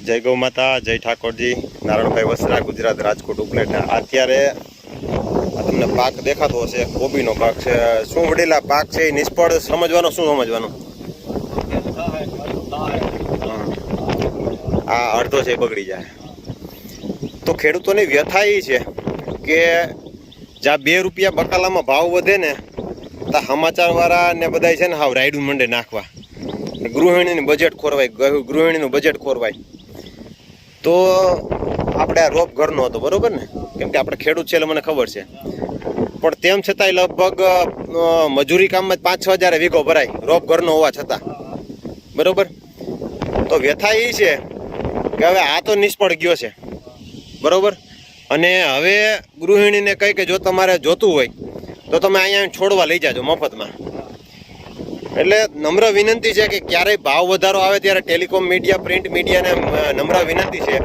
જય ગૌ માતા, જય ઠાકોરજી, નારાયણભાઈ વસરા, ગુજરાત, રાજકોટ ઉપલેટા। અત્યારે તમને પાક દેખાતો હશે, કોબીનો પાક છે। શું વડીલા પાક છે એ નિષ્ફળ સમજવાનો, શું સમજવાનું? આ અડધો છે બગડી જાય તો ખેડૂતોની વ્યથા એ છે કે જ્યાં 2 રૂપિયા બકાલામાં ભાવ વધે ને ત્યાં સમાચારવાળા ને બધા છે ને હાવ રાયડું મંડે નાખવા, ગૃહિણીનું બજેટ ખોરવાય, ગૃહિણીનું બજેટ ખોરવાય। તો આપણે આ રોપ ઘરનો હતો, બરોબર ને? કેમ કે આપણે ખેડૂત છે એટલે મને ખબર છે, પણ તેમ છતાંય લગભગ મજૂરી કામમાં 5-6 હજાર વીઘો ભરાય રોપ ઘરનો હોવા છતાં, બરોબર? તો વ્યથા એ છે કે હવે આ તો નિષ્ફળ ગયો છે, બરોબર? અને હવે ગૃહિણીને કહી કે જો તમારે જોતું હોય તો તમે અહીંયા છોડવા લઈ જાજો મફતમાં। એટલે નમ્ર વિનંતી છે કે ક્યારેય ભાવ વધારો આવે ત્યારે ટેલિકોમ મીડિયા, પ્રિન્ટ મીડિયાને નમ્ર વિનંતી છે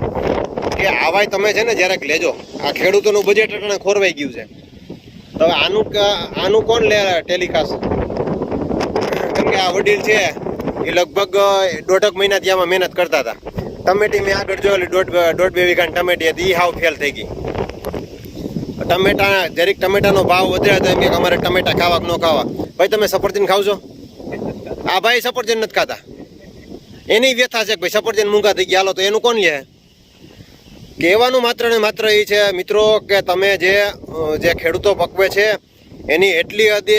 કે આવાય તમે છે ને જરાક લેજો। આ ખેડૂતોનું બજેટ એટલે ખોરવાઈ ગયું છે, તો આનું કોણ લે ટેલિકાસ્ટ? કેમ કે આ વડીલ છે એ લગભગ 1.5 મહિના ત્યાંમાં મહેનત કરતા હતા। ટમેટી મેં આગળ જોયેલી 1.5-2 વીઘાની ટમેટી હતી, એ હાવ ફેલ થઈ ગઈ। ટમેટા જરીક ટમેટાનો ભાવ વધ્યા તો એમ કે અમારે ટમેટા ખાવા કે ન ખાવા? ભાઈ તમે સફરજન ખાવ છો? આ ભાઈ સફરજન નથી ખાતા, એની વ્યથા છે કે ભાઈ સફરજન મૂંગા થઈ ગયા, હાલો તો એનું કોણ લે? કહેવાનું માત્ર ને માત્ર એ છે મિત્રો કે તમે જે ખેડૂતો પકવે છે એની એટલી હદે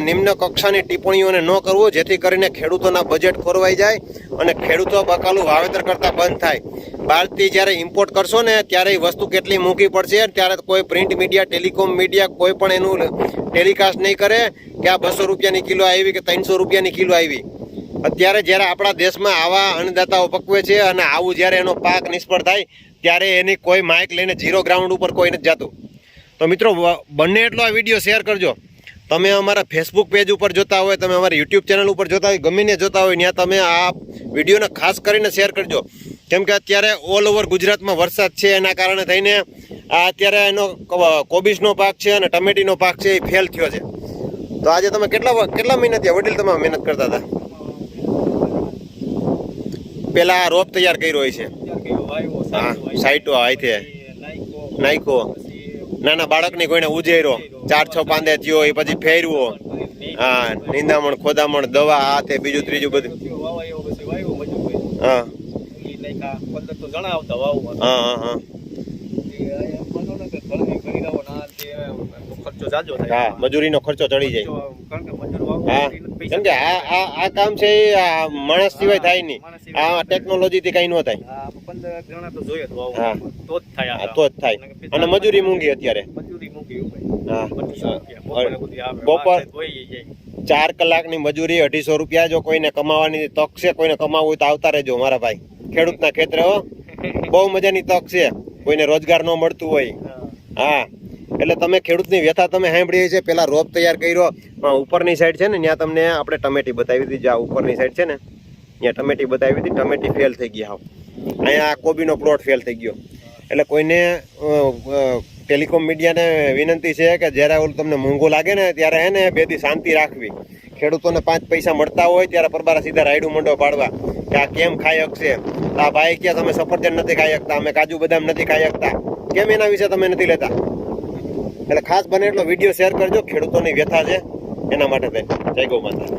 નિમ્ન કક્ષાની ટિપ્પણીઓને ન કરવું જેથી કરીને ખેડૂતોના બજેટ ખોરવાઈ જાય અને ખેડૂતો બકાલું વાવેતર કરતા બંધ થાય। બહારથી જ્યારે ઇમ્પોર્ટ કરશો ને ત્યારે એ વસ્તુ કેટલી મૂકી પડશે, ત્યારે કોઈ પ્રિન્ટ મીડિયા, ટેલિકોમ મીડિયા કોઈ પણ એનું ટેલિકાસ્ટ નહીં કરે કે આ 200 રૂપિયાની કિલો આવી કે 300 રૂપિયાની કિલો આવી। અત્યારે જ્યારે આપણા દેશમાં આવા અન્નદાતાઓ પકવે છે અને આવું જ્યારે એનો પાક નિષ્ફળ થાય ત્યારે એની કોઈ માઇક લઈને 0 ગ્રાઉન્ડ ઉપર કોઈ નથી જતું। તો મિત્રો બંને એટલો આ વિડીયો શેર કરજો। તમે અમારા ફેસબુક પેજ ઉપર જોતા હોય, તમે અમારા યુટ્યુબ ચેનલ ઉપર જોતા હોય, ગમે ને જોતા હોય ત્યાં તમે આ વિડીયોને ખાસ કરીને શેર કરજો। કેમ કે અત્યારે ઓલ ઓવર ગુજરાતમાં વરસાદ છે, એના કારણે થઈને આ અત્યારે એનો કોબીજનો પાક છે અને ટમેટીનો પાક છે એ ફેલ થયો છે। તો આજે તમે કેટલા મહિના ત્યાં વડીલ તમે મહેનત કરતા હતા? પેલા રોપ તૈયાર કર્યો હોય છે, હા, સાઈટો હાથે નાખ્યો, નાના બાળકની કોઈને ઉજેરો 4-6 પાંદે થયો, એ પછી ફેરવો, હા, નિંદામણ ખોદામણ દવા આ તે બીજું ત્રીજું બધું, હા હા, મજૂરીનો ખર્ચો ચડી જાય, હા, કેમ કે આ કામ છે એ માણસ સિવાય થાય નહીં, આ ટેકનોલોજી થી કઈ ન થાય, હા તો જ થાય। અને મજૂરી મૂંઘી અત્યારે, હા, બપોર 4 કલાકની મજૂરી 250 રૂપિયા। જો કોઈને કમાવાની તક છે, કોઈને કમાવું હોય તો આવતા રહેજો મારા ભાઈ, ખેડૂતના ખેતરે હો, બહુ મજાની તક છે, કોઈને રોજગાર ન મળતું હોય, હા। એટલે તમે ખેડૂતની વ્યથા તમે સાંભળી છે। પેલા રોપ તૈયાર કર્યો, ઉપરની સાઈડ છે ને ત્યાં તમને આપણે ટમેટી બતાવી હતી, જ્યાં ઉપરની સાઈડ છે ને ત્યાં ટમેટી બતાવી હતી, ટમેટી ફેલ થઈ ગઈ હાવ, અહીંયા કોબીનો પ્લોટ ફેલ થઈ ગયો। એટલે કોઈને ટેલિકોમ મીડિયાને વિનંતી છે કે જ્યારે ઓલું તમને મોંઘું લાગે ને ત્યારે એને બેથી શાંતિ રાખવી। ખેડૂતોને 5 પૈસા મળતા હોય ત્યારે પરબારા સીધા રાયડું મંડો પાડવા કે આ કેમ ખાઈ શકશે, આ ભાઈ કે તમે સફરજન નથી ખાઈ શકતા, અમે કાજુ બદામ નથી ખાઈ શકતા, કેમ એના વિશે તમે નથી લેતા? એટલે ખાસ બને એટલો વિડીયો શેર કરજો, ખેડૂતોની વ્યથા છે એના માટે થઈને। જય ગૌ માતા।